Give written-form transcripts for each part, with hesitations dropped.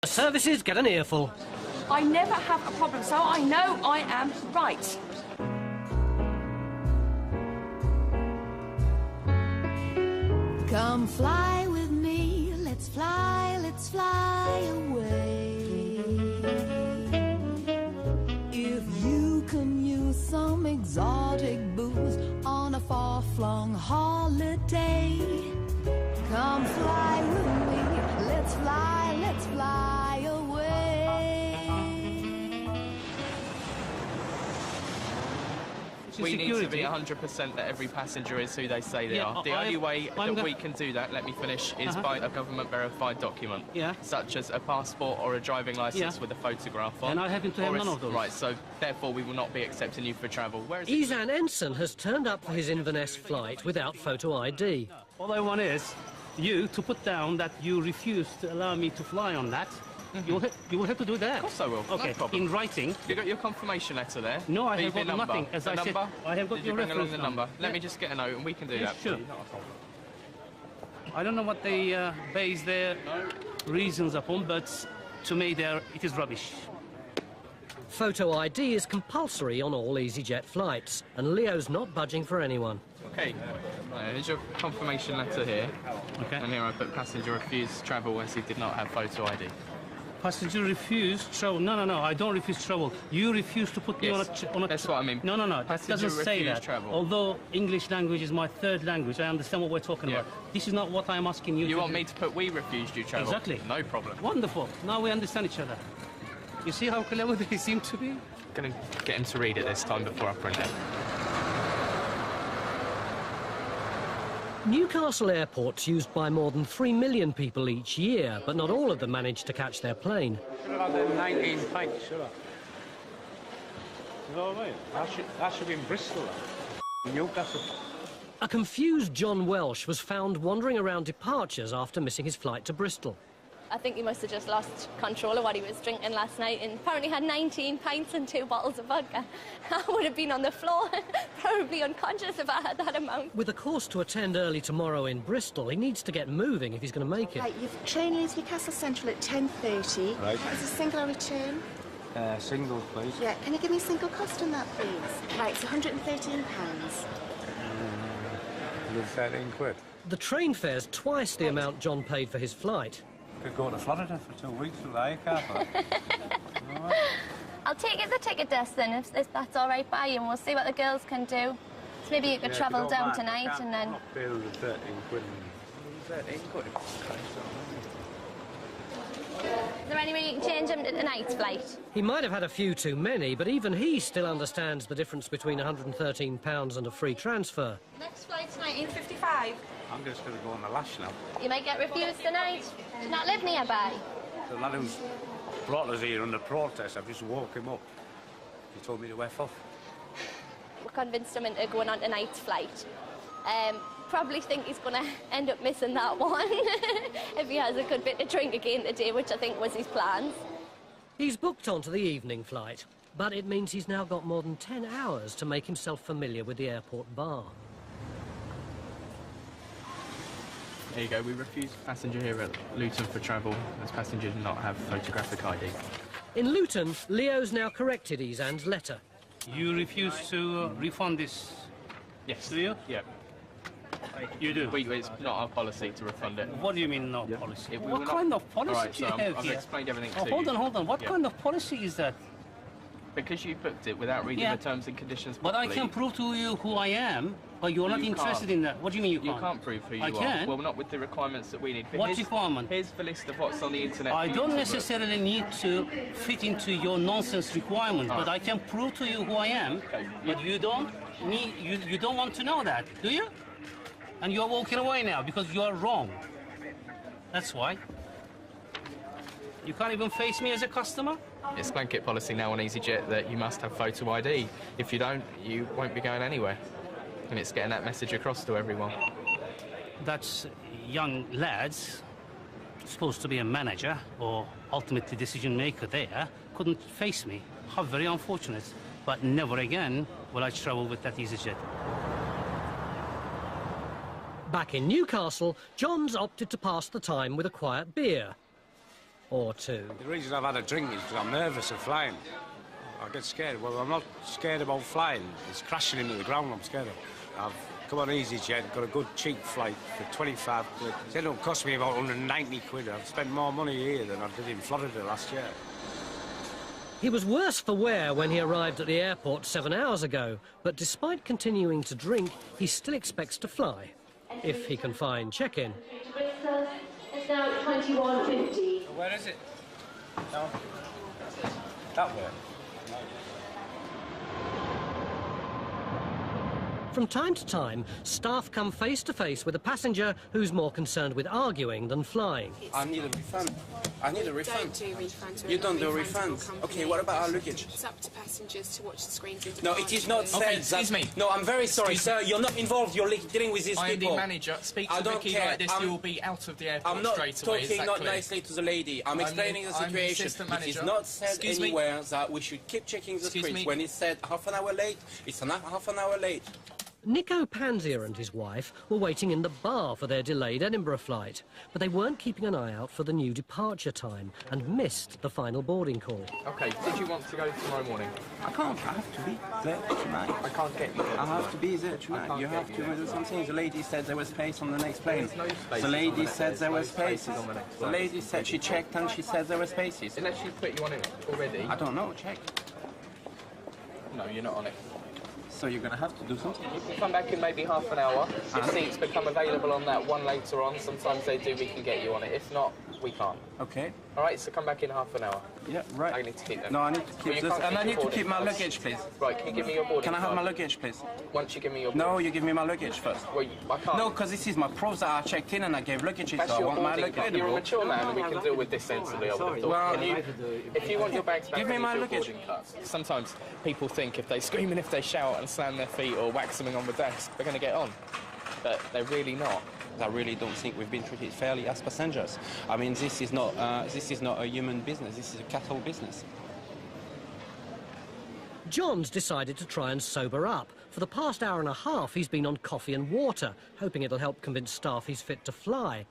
Services get an earful. I never have a problem, so I know I am right. Come fly with me, let's fly away. If you can use some exotic booze on a far-flung holiday, come fly with me, let's fly away. We need to be 100% that every passenger is who they say they are. The only way that we can do that, let me finish, is by a government-verified document, such as a passport or a driving licence with a photograph on. And I happen to have none of those. Right, so therefore we will not be accepting you for travel. Where is Izan Ensign has turned up for his Inverness flight without photo ID. All I want is you to put down that you refuse to allow me to fly on that. You will have to do that. Of course I will. Okay, No problem. in writing. You got your confirmation letter there? No, I have got number. nothing. As the I number? said, I have got Did your you bring along reference the number? Let me just get a note and we can do that. Sure. Not a problem. I don't know what they base their reasons upon, but to me, it is rubbish. Photo ID is compulsory on all Easyjet flights, and Leo's not budging for anyone. Okay, here's your confirmation letter here. Okay. And here I put passenger refused travel as he did not have photo ID. Passenger refused travel. No, I don't refuse travel. You refuse to put me on a... That's what I mean. No, it Passenger doesn't say refused that. travel. Although English language is my third language, I understand what we're talking about. This is not what I'm asking you to You want do. me to put we refused you travel? Exactly. No problem. Wonderful. Now we understand each other. You see how clever they seem to be? Going to get him to read it this time before I print it. Newcastle Airport's used by more than 3 million people each year, but not all of them manage to catch their plane. 19 pints, sure. You know what I mean? That should be in Bristol, Newcastle. A confused John Welsh was found wandering around departures after missing his flight to Bristol. I think he must have just lost control of what he was drinking last night and apparently had 19 pints and 2 bottles of vodka. I would have been on the floor, probably unconscious if I had that amount. With a course to attend early tomorrow in Bristol, he needs to get moving if he's going to make it. Right, your train leaves Newcastle Central at 10:30. Right. Is a single or return? Single, please. Yeah, can you give me a single cost on that, please? Right, it's £113. 113 quid. The train fare's twice the amount John paid for his flight. Could go to Florida for 2 weeks with the car. I'll take you to the ticket desk then, if that's all right by you, and we'll see what the girls can do. So maybe you could travel down tonight and then... Not pay the 13 quid. 13 quid? Is there any way you can change him to tonight's flight? He might have had a few too many, but even he still understands the difference between £113 and a free transfer. Next flight's 19:55. I'm just going to go on the lash now. You might get refused tonight. Do you not live nearby? The lad who's brought us here under protest, I've just woke him up. He told me to F off. We convinced him into going on tonight's flight. Probably think he's going to end up missing that one if he has a good bit to drink again today, which I think was his plans. He's booked onto the evening flight, but it means he's now got more than 10 hours to make himself familiar with the airport bar. There you go, we refuse passenger here at Luton for travel, as passenger did not have photographic ID. In Luton, Leo's now corrected Izan's letter. You refuse to refund this? Yes. Do you? Yeah. You do? It's not our policy to refund it. What do you mean, no policy? If we What were kind not- of policy All right, do you so have I've here? explained everything Oh, to hold you. on, hold on. What Yeah. kind of policy is that? Because you booked it without reading Yeah. the terms and conditions But I properly. can prove to you who I am, but you're not You interested can't. in that. What do you mean you You can't? can't prove who you I are. can. Well, not with the requirements that we need. But What here's- requirement? Here's the list of what's on the internet. I for you don't to look. necessarily need to fit into your nonsense requirements, but I can prove to you who I am. Okay. But you don't need, you don't want to know that, do you? And you're walking away now because you are wrong. That's why. You can't even face me as a customer? It's blanket policy now on Easyjet that you must have photo ID. If you don't, you won't be going anywhere. And it's getting that message across to everyone. That's young lads, supposed to be a manager or ultimately decision maker there, couldn't face me. How very unfortunate. But never again will I travel with that Easyjet. Back in Newcastle, John's opted to pass the time with a quiet beer. or two. The reason I've had a drink is because I'm nervous of flying. I get scared. Well, I'm not scared about flying. It's crashing into the ground I'm scared of. I've come on Easyjet, got a good cheap flight for 25 quid. It ended up cost me about 190 quid. I've spent more money here than I did in Florida last year. He was worse for wear when he arrived at the airport 7 hours ago, but despite continuing to drink, he still expects to fly, if he can find check-in. It's now 21:50. Where is it? No. That way. From time to time, staff come face to face with a passenger who's more concerned with arguing than flying. I need a refund. I need a refund. Don't do refunds. You don't do refunds. Okay, what about our luggage? It's up to passengers to watch the screens. No, it is not said. Okay, excuse me. No, I'm very sorry, sir. You're not involved. You're dealing with these I am people. the manager. Speak to I don't Vicky care. like this, you will be out of the airport I'm not straight away. talking not nicely to the lady. I'm explaining the I'm the situation. assistant It is manager. not said Excuse me. anywhere that we should keep checking the Excuse screens. me. When it's said half an hour late, it's half an hour late. Nico Panzier and his wife were waiting in the bar for their delayed Edinburgh flight, but they weren't keeping an eye out for the new departure time and missed the final boarding call. Okay, did you want to go tomorrow morning? I can't. I have to be there tonight. I can't get you there. I have to be there tonight. You have to do something. The lady said there was space on the next plane. The lady said there were spaces. The lady said she checked and she said there were spaces. Unless you put you on it already. I don't know. Check. No, you're not on it. So you're going to have to do something. You can come back in maybe half an hour. If seats become available on that one later on, sometimes they do, we can get you on it. If not, we can't. Okay. All right, so come back in half an hour. Yeah, right. I need to keep them. No, I need to keep this. And I need to keep my luggage, please. Right, can you give me your boarding Can I have card? my luggage, please? Once you give me your No, you give me my luggage first. Well, I can't. No, because this is my proof that I checked in and I gave luggage, That's so I your want my boarding card. luggage. You're a mature man and we can deal with this sensibly, I would have thought. Well, Can you, if you want your bags back, give me I need my your luggage. boarding card. Sometimes people think if they scream and if they shout and slam their feet or whack something on the desk, they're going to get on. But they're really not. I really don't think we've been treated fairly as passengers. I mean, this is not a human business. This is a cattle business. John's decided to try and sober up. For the past hour and a half, he's been on coffee and water, hoping it'll help convince staff he's fit to fly.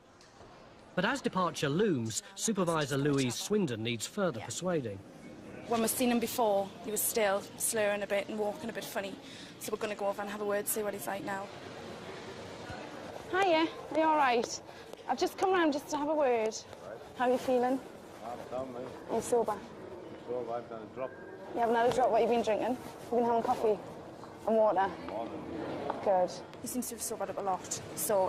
But as departure looms, Supervisor Louise Swindon needs further persuading. When we've seen him before, he was still slurring a bit and walking a bit funny. So we're going to go over and have a word, see what he's like now. Hiya, are you all right? I've just come round just to have a word. How are you feeling? Are you sober? I've done a drop. You haven't had a drop? What have you been drinking? You've been having coffee and water? Good. He seems to have sobered up a lot.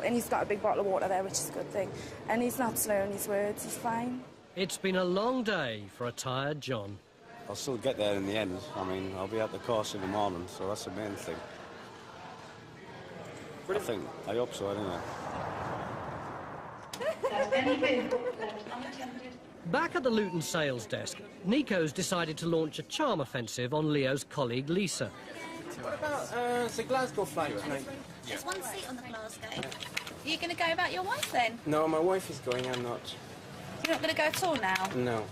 And he's got a big bottle of water there, which is a good thing. And he's not slurring his words, he's fine. It's been a long day for a tired John. I'll still get there in the end. I mean, I'll be at the course in the morning, so that's the main thing. I hope so, anyway. Back at the Luton sales desk, Nico's decided to launch a charm offensive on Leo's colleague Lisa. What about the Glasgow flight tonight? There's one seat on the Glasgow. Are you going to go without your wife then? No, my wife is going. I'm not. You're not going to go at all now? No.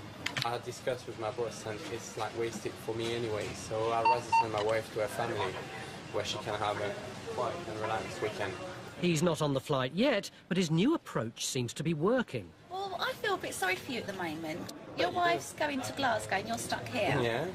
I discussed with my boss and it's like wasted for me anyway, so I'd rather send my wife to her family where she can have a quiet and relaxed weekend. He's not on the flight yet, but his new approach seems to be working. Well, I feel a bit sorry for you at the moment. Your wife's going to Glasgow and you're stuck here. Yeah?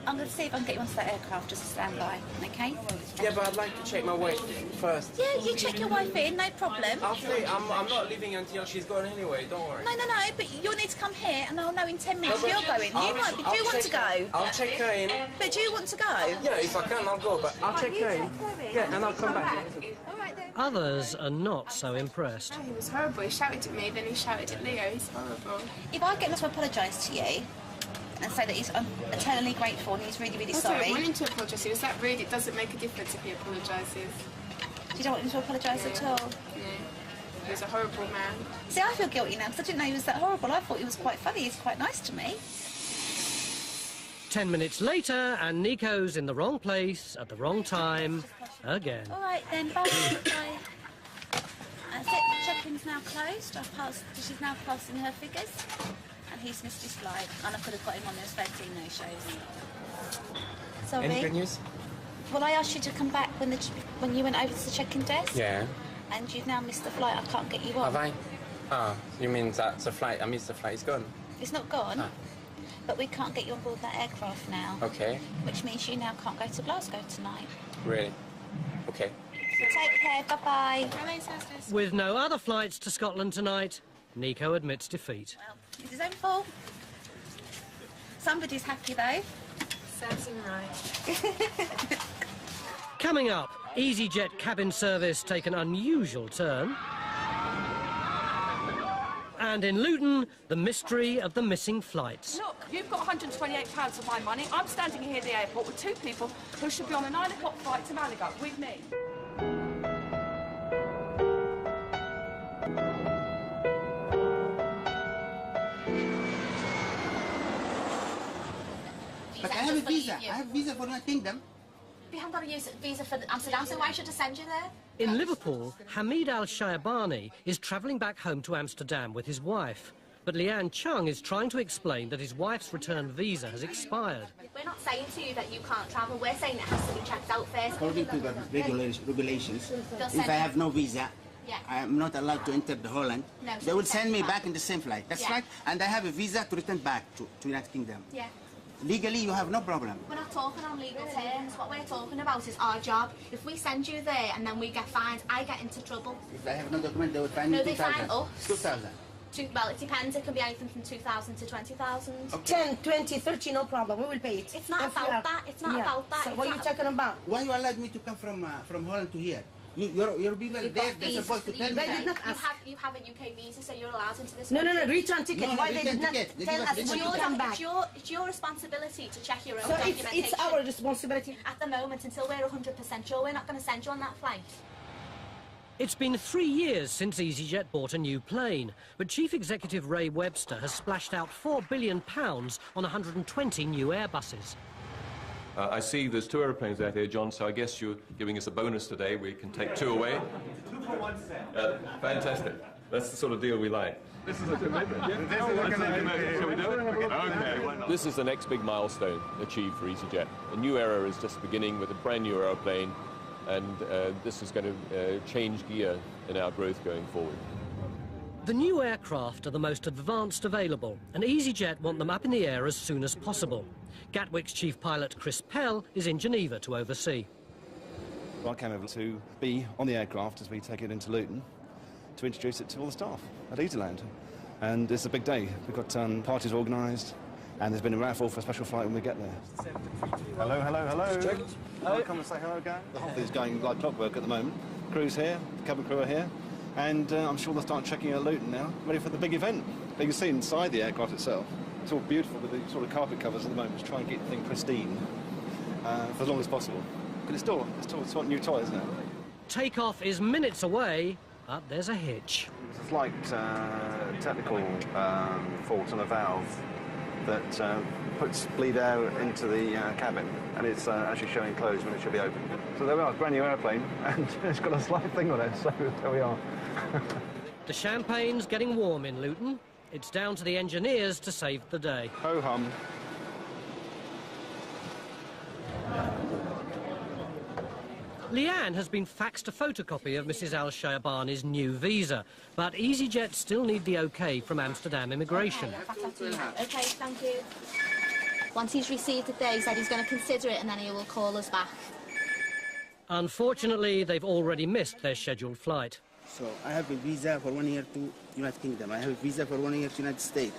I'm going to see if I can get you onto that aircraft just to stand by, OK? Yeah, but I'd like to check my wife first. Yeah, you check your wife in, no problem. I'm not leaving until she's gone anyway, don't worry. No, but you'll need to come here and I'll know in 10 minutes you're going. You won't be. Do you want to go? I'll check her in. But do you want to go? Yeah, if I can, I'll go, but I'll check her in. Yeah, and I'll come back. Others are not so impressed. He was horrible. He shouted at me, then he shouted at Leo. He's horrible. If I get him to apologise to you and say that he's eternally grateful and he's really, really sorry. I don't want him to apologise. He was that rude. It doesn't make a difference if he apologises. You don't want him to apologise at all? Yeah. He was a horrible man. See, I feel guilty now because I didn't know he was that horrible. I thought he was quite funny. He's quite nice to me. 10 minutes later, and Nico's in the wrong place at the wrong time again. All right, then. Bye. Bye. That's it. Check-in's now closed. She's now passing her figures. And he's missed his flight. And I could have got him on those 13 no-shows. Sorry. Any good news? Well, I asked you to come back when you went over to the check-in desk. Yeah. And you've now missed the flight. I can't get you on. Have I? Ah, you mean that the flight, I missed the flight, it's gone? It's not gone, but we can't get you on board that aircraft now. Okay. Which means you now can't go to Glasgow tonight. Really? Okay. So take care, bye-bye. With no other flights to Scotland tonight, Nico admits defeat. Well, it's his own fault. Somebody's happy, though. Serves him right. Coming up, Easyjet cabin service take an unusual turn. And in Luton, the mystery of the missing flights. Look, you've got £128 of my money. I'm standing here at the airport with two people who should be on a 9 o'clock flight to Malaga with me. But I have a visa. I have a visa for my kingdom. We haven't got a visa for Amsterdam, so why should I send you there? In Liverpool, Hamid Al-Shayabani is travelling back home to Amsterdam with his wife. But Leanne Chung is trying to explain that his wife's return visa has expired. We're not saying to you that you can't travel, we're saying it has to be checked out first. According to the regulations, if I have no visa, I am not allowed to enter the Holland. No, they will send me back in the same flight. That's right. And I have a visa to return back to United Kingdom. Yeah. Legally, you have no problem. We're not talking on legal terms. What we're talking about is our job. If we send you there and then we get fined, I get into trouble. If I have no document, they will fine me 2,000. No, they fine us. 2,000. Well, it depends. It can be anything from 2,000 to 20,000. Okay. 10, 20, 30, no problem. We will pay it. It's not about that. It's not about that. So what are you talking about? Why you allowed me to come from Holland to here? Your people there, they're supposed to tell me that. You have a UK visa, so you're allowed into this. No, return ticket. No, why they did not tell us when you come back? It's your responsibility to check your own So documentation. it's our responsibility. At the moment, until we're 100% sure, we're not going to send you on that flight. It's been 3 years since Easyjet bought a new plane, but Chief Executive Ray Webster has splashed out £4 billion on 120 new Airbuses. I see there's 2 aeroplanes out here, John, so I guess you're giving us a bonus today. We can take 2 away. 2 for 1 cent. Fantastic. That's the sort of deal we like. This is a commitment, yeah? Shall we do it? Okay. This is the next big milestone achieved for Easyjet. A new era is just beginning with a brand new aeroplane, and this is going to change gear in our growth going forward. The new aircraft are the most advanced available, and Easyjet want them up in the air as soon as possible. Gatwick's chief pilot Chris Pell is in Geneva to oversee. I came over to be on the aircraft as we take it into Luton to introduce it to all the staff at Easyland. And it's a big day. We've got parties organised, and there's been a raffle for a special flight when we get there. Hello, hello, hello. Check. Come and say hello again. The whole thing's going like clockwork at the moment. Crew's here, the cabin crew are here, and I'm sure they'll start checking out Luton now, ready for the big event. You can see inside the aircraft itself. It's all beautiful with the sort of carpet covers at the moment to try and keep the thing pristine for as long as possible. But it's still a new toy, isn't it? Takeoff is minutes away, but there's a hitch. It's a slight technical fault on a valve that puts bleed air into the cabin, and it's actually showing closed when it should be open. So there we are, brand new airplane, and it's got a slight thing on it, so there we are. The champagne's getting warm in Luton. It's down to the engineers to save the day. Ho-hum. Leanne has been faxed a photocopy of Mrs Al-Shayabani's new visa, but Easyjet still need the OK from Amsterdam immigration. OK, thank you. Once he's received it there, he said he's going to consider it and then he will call us back. Unfortunately, they've already missed their scheduled flight. So I have a visa for 1 year to United Kingdom. I have a visa for 1 year to United States.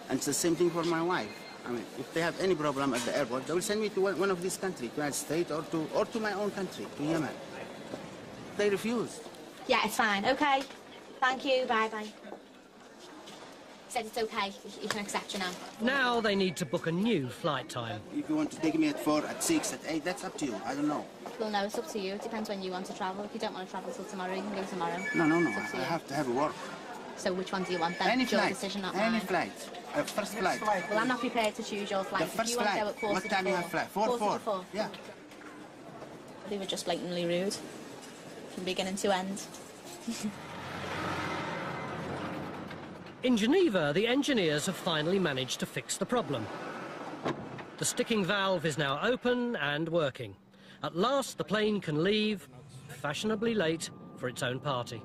And it's the same thing for my wife. I mean, if they have any problem at the airport, they will send me to one of these countries, to United States or to my own country, to Yemen. They refused. Yeah, it's fine. OK. Thank you. Bye-bye. He said it's OK. You can accept you now. Now they need to book a new flight time. If you want to take me at 4, at 6, at 8, that's up to you. I don't know. Well, no, it's up to you. It depends when you want to travel. If you don't want to travel till tomorrow, you can go tomorrow. No. I have to have a work. So which one do you want then? Any it's your flight. Decision, not Any mine. flight. First flight. Well, I'm not prepared to choose your flight. The first if you flight. Want to go at What time you have flight? 4. Yeah. They were just blatantly rude. From beginning to end. In Geneva, the engineers have finally managed to fix the problem. The sticking valve is now open and working. At last, the plane can leave, fashionably late, for its own party.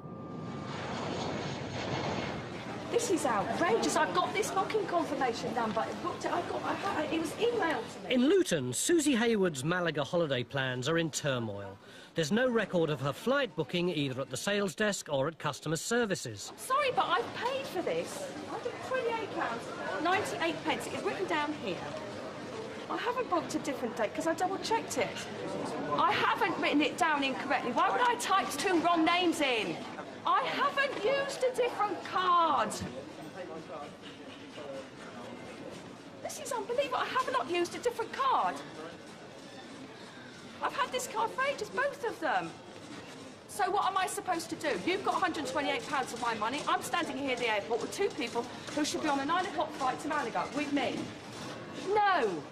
This is outrageous. I've got this booking confirmation number. It was emailed to me. In Luton, Susie Hayward's Malaga holiday plans are in turmoil. There's no record of her flight booking either at the sales desk or at customer services. Sorry, but I've paid for this. £28.98. It is written down here. I haven't booked a different date because I double-checked it. I haven't written it down incorrectly. Why would I type 2 wrong names in? I haven't used a different card. This is unbelievable. I have not used a different card. I've had this card for ages, both of them. So what am I supposed to do? You've got £128 of my money. I'm standing here at the airport with 2 people who should be on a 9 o'clock flight to Malaga with me. No.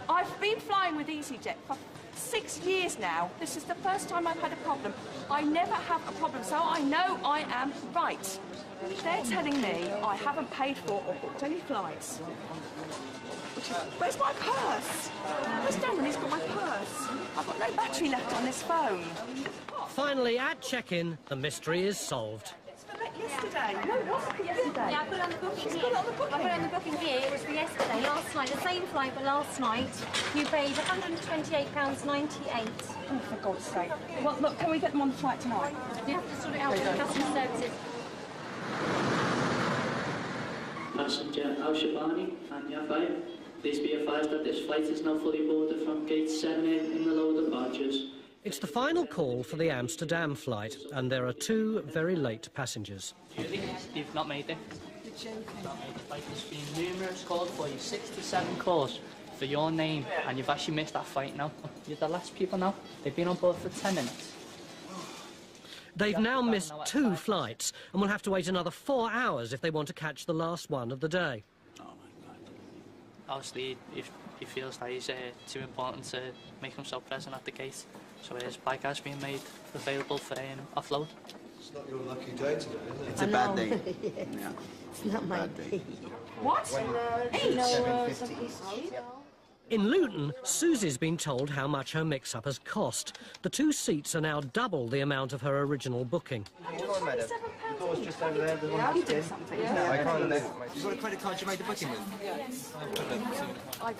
I've been flying with Easyjet for 6 years now. This is the first time I've had a problem. I never have a problem, so I know I am right. They're telling me I haven't paid for or booked any flights. Where's my purse? Where's Dan? He's got my purse. I've got no battery left on this phone. Finally, at check-in, the mystery is solved. Yesterday. No, it wasn't yesterday. Yeah, I put it on the booking. She's got it on the booking. I put it on the booking here. It was for yesterday, last night. The same flight, but last night you paid £128.98. Oh, for God's sake. Well, look, can we get them on the flight tonight? You have to sort it out with customer services. Passenger Al Shabani and Yafai, please be advised that this flight is now fully boarded from gate 7A in the lower departures. It's the final call for the Amsterdam flight, and there are 2 very late passengers. You've not made it. You've not made the flight. There's been numerous calls for you, 67 calls for your name, and you've actually missed that flight now. You're the last people now. They've been on board for 10 minutes. They've now missed 2 flights and will have to wait another 4 hours if they want to catch the last one of the day. Oh, my God. Obviously, if he feels that he's too important to make himself present at the gate. So his bike has been made available for offload. It's not your lucky day today, is it? It's a bad day. Yeah. It's not my day. What? 7:50. In Luton, Susie's been told how much her mix-up has cost. The 2 seats are now double the amount of her original booking. £27. Just over there, the Yeah, you did something. Yeah. I can't remember. You've got a credit card you made the booking with? Yes.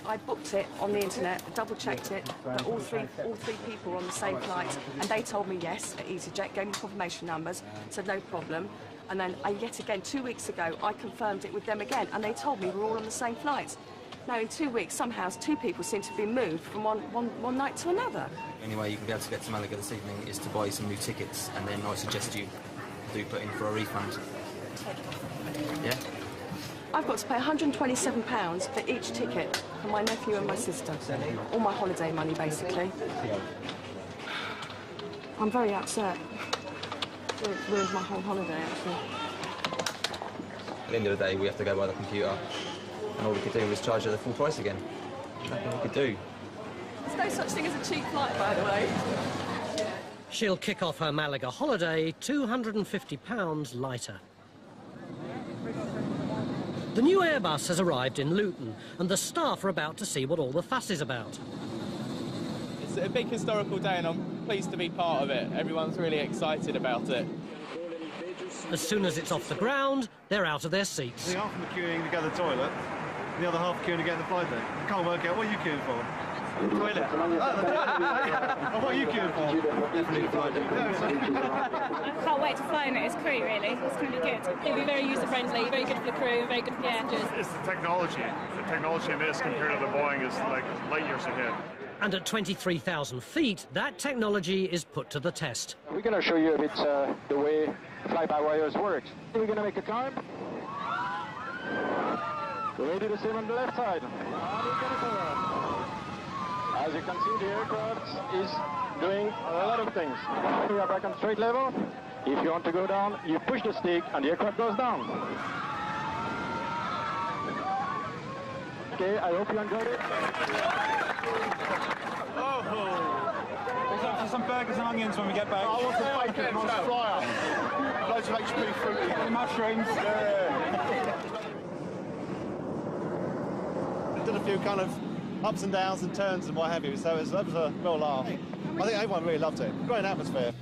I booked it on the internet, double-checked it, that all three people were on the same flight, and they told me yes at EasyJet, gave me confirmation numbers, said no problem. And then yet again, 2 weeks ago, I confirmed it with them again, and they told me we're all on the same flight. Now, in 2 weeks, somehow 2 people seem to have been moved from one night to another. The only way you can be able to get to Malaga this evening is to buy some new tickets, and then I suggest you do put in for a refund. Yeah? I've got to pay £127 for each ticket for my nephew and my sister. All my holiday money, basically. I'm very upset. It ruined my whole holiday, actually. At the end of the day, we have to go by the computer, and all we could do was charge her the full price again. Nothing we could do. There's no such thing as a cheap flight, by the way. She'll kick off her Malaga holiday £250 lighter. The new Airbus has arrived in Luton, and the staff are about to see what all the fuss is about. It's a big historical day, and I'm pleased to be part of it. Everyone's really excited about it. As soon as it's off the ground, they're out of their seats. Half of them are queuing to go to the toilet, the other half queuing to get in the flight there. I can't work out, what are you queuing for? Toilet. Oh, what are you queuing for? Definitely the flight. I can't wait to fly in it as crew, really. It's going to be good. It'll be very user-friendly, very good for the crew, very good for passengers. It's the technology. The technology in this compared to the Boeing is like light years ahead. And at 23,000 feet, that technology is put to the test. We're going to show you a bit the way fly-by-wires works. We're going to make a climb. We'll do the same on the left side. As you can see, the aircraft is doing a lot of things. We are back on straight level. If you want to go down, you push the stick and the aircraft goes down. Okay, I hope you enjoyed it. There's actually some burgers and onions when we get back. I want some bacon, nice fryer. Loads of HP fruit. Mushrooms. Yeah. Did a few kind of ups and downs and turns and what have you, so that was a real laugh. I think everyone really loved it. Great atmosphere.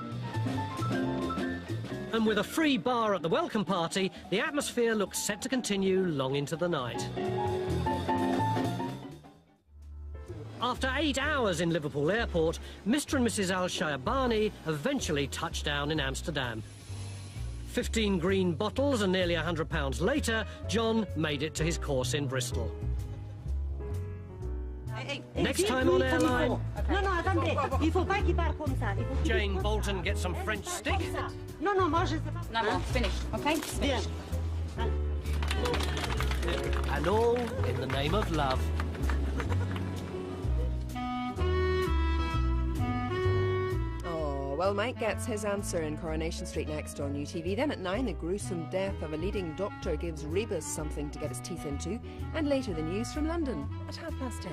And with a free bar at the welcome party, the atmosphere looks set to continue long into the night. After 8 hours in Liverpool Airport, Mr. and Mrs. Al-Shayabani eventually touched down in Amsterdam. 15 green bottles and nearly £100 later, John made it to his course in Bristol. Next time on Airline... No, attendez. Il faut pas qu'il parte comme ça. Jane Bolton gets some French stick. Non, moi je... No, finished, OK? Finished. And all in the name of love. Well, Mike gets his answer in Coronation Street next on UTV. Then at 9, the gruesome death of a leading doctor gives Rebus something to get his teeth into. And later, the news from London at 10:30.